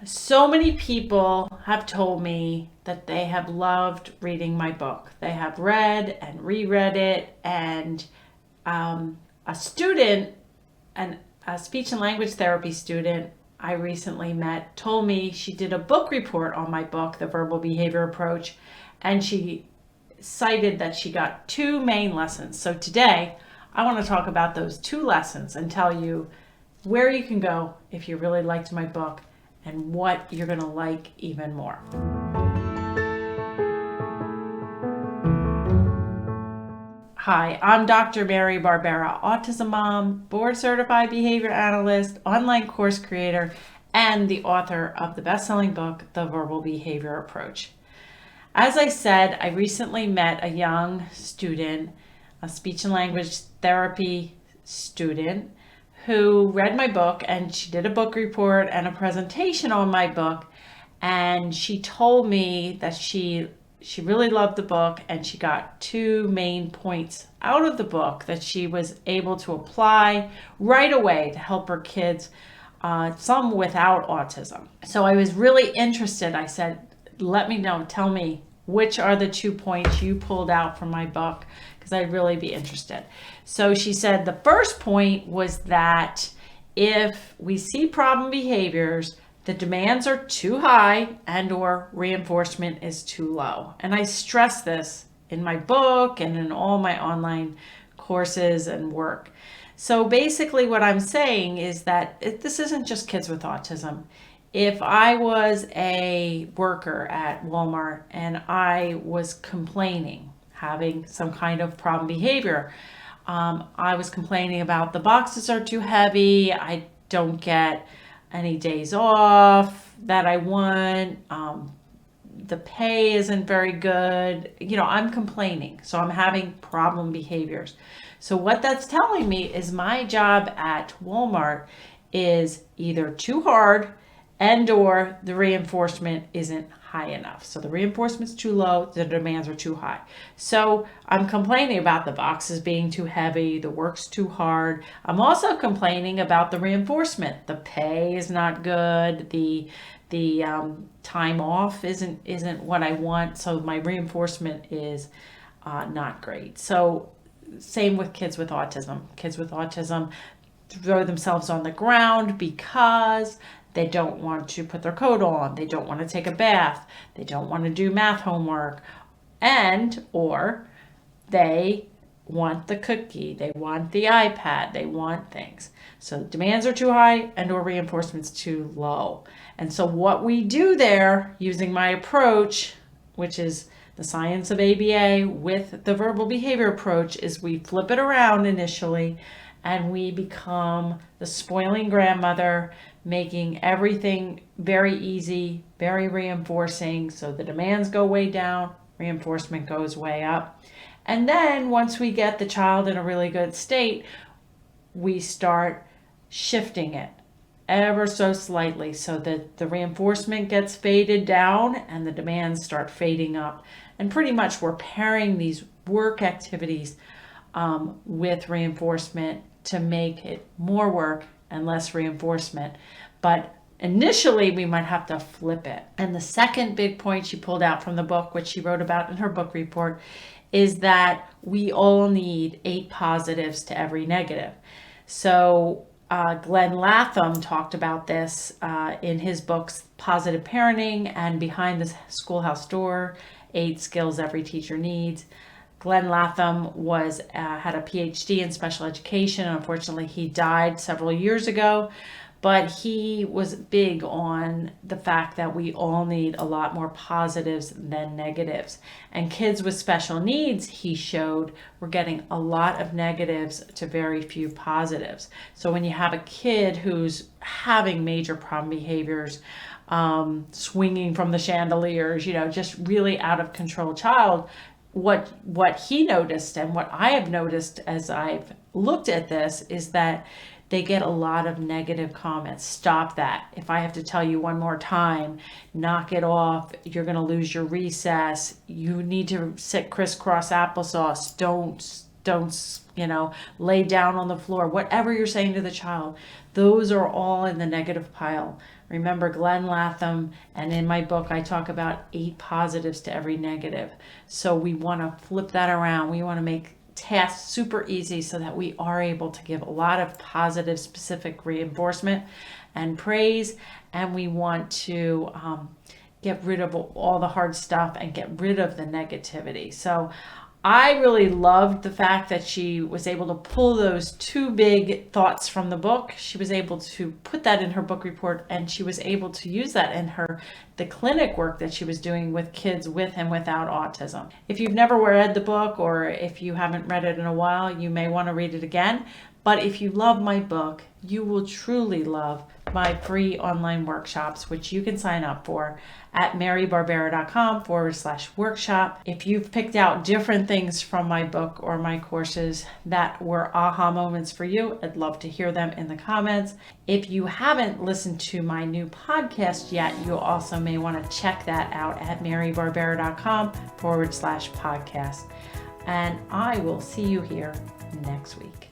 So many people have told me that they have loved reading my book. They have read and reread it, and a student, and a speech and language therapy student I recently met, told me she did a book report on my book, The Verbal Behavior Approach, and she cited that she got two main lessons. So today, I want to talk about those two lessons and tell you where you can go if you really liked my book and what you're going to like even more. Hi, I'm Dr. Mary Barbera, autism mom, board certified behavior analyst, online course creator, and the author of the best-selling book, The Verbal Behavior Approach. As I said, I recently met a young student, a speech and language therapy student, who read my book, and she did a book report and a presentation on my book. And she told me that she really loved the book, and she got two main points out of the book that she was able to apply right away to help her kids, some without autism. So I was really interested. I said, let me know, tell me which are the 2 points you pulled out from my book, because I'd really be interested. So she said the first point was that if we see problem behaviors, the demands are too high and or reinforcement is too low. And I stress this in my book and in all my online courses and work. So basically what I'm saying is that this isn't just kids with autism. If I was a worker at Walmart and I was complaining, having some kind of problem behavior, I was complaining about the boxes are too heavy, I don't get any days off that I want, the pay isn't very good. I'm complaining. So I'm having problem behaviors. So what that's telling me is my job at Walmart is either too hard and or the reinforcement isn't high enough. So the reinforcement's too low, the demands are too high. So I'm complaining about the boxes being too heavy, the work's too hard. I'm also complaining about the reinforcement. The pay is not good, the time off isn't what I want, so my reinforcement is not great. So same with kids with autism. Kids with autism throw themselves on the ground because they don't want to put their coat on, they don't want to take a bath, they don't want to do math homework, and or they want the cookie, they want the iPad, they want things. So demands are too high and or reinforcement's too low. And so what we do there using my approach, which is the science of ABA with the verbal behavior approach, is we flip it around initially and we become the spoiling grandmother, making everything very easy, very reinforcing. So the demands go way down, reinforcement goes way up. And then once we get the child in a really good state, we start shifting it ever so slightly so that the reinforcement gets faded down and the demands start fading up. And pretty much we're pairing these work activities with reinforcement to make it more work and less reinforcement. But initially we might have to flip it. And the second big point she pulled out from the book, which she wrote about in her book report, is that we all need 8 positives to every negative. So Glenn Latham talked about this in his books, Positive Parenting and Behind the Schoolhouse Door, 8 Skills Every Teacher Needs. Glenn Latham had a PhD in special education. Unfortunately, he died several years ago, but he was big on the fact that we all need a lot more positives than negatives. And kids with special needs, he showed, were getting a lot of negatives to very few positives. So when you have a kid who's having major problem behaviors, swinging from the chandeliers, just really out of control child, what he noticed and what I have noticed as I've looked at this is that they get a lot of negative comments. Stop that. If I have to tell you one more time, knock it off. You're going to lose your recess. You need to sit crisscross applesauce. Don't, lay down on the floor. Whatever you're saying to the child, those are all in the negative pile. Remember Glenn Latham, and in my book I talk about 8 positives to every negative. So we want to flip that around. We want to make tasks super easy so that we are able to give a lot of positive, specific reinforcement and praise, and we want to get rid of all the hard stuff and get rid of the negativity. So I really loved the fact that she was able to pull those 2 big thoughts from the book. She was able to put that in her book report, and she was able to use that in the clinic work that she was doing with kids with and without autism. If you've never read the book, or if you haven't read it in a while, you may want to read it again. But if you love my book, you will truly love my free online workshops, which you can sign up for at marybarbera.com/workshop. If you've picked out different things from my book or my courses that were aha moments for you, I'd love to hear them in the comments. If you haven't listened to my new podcast yet, you also may want to check that out at marybarbera.com/podcast. And I will see you here next week.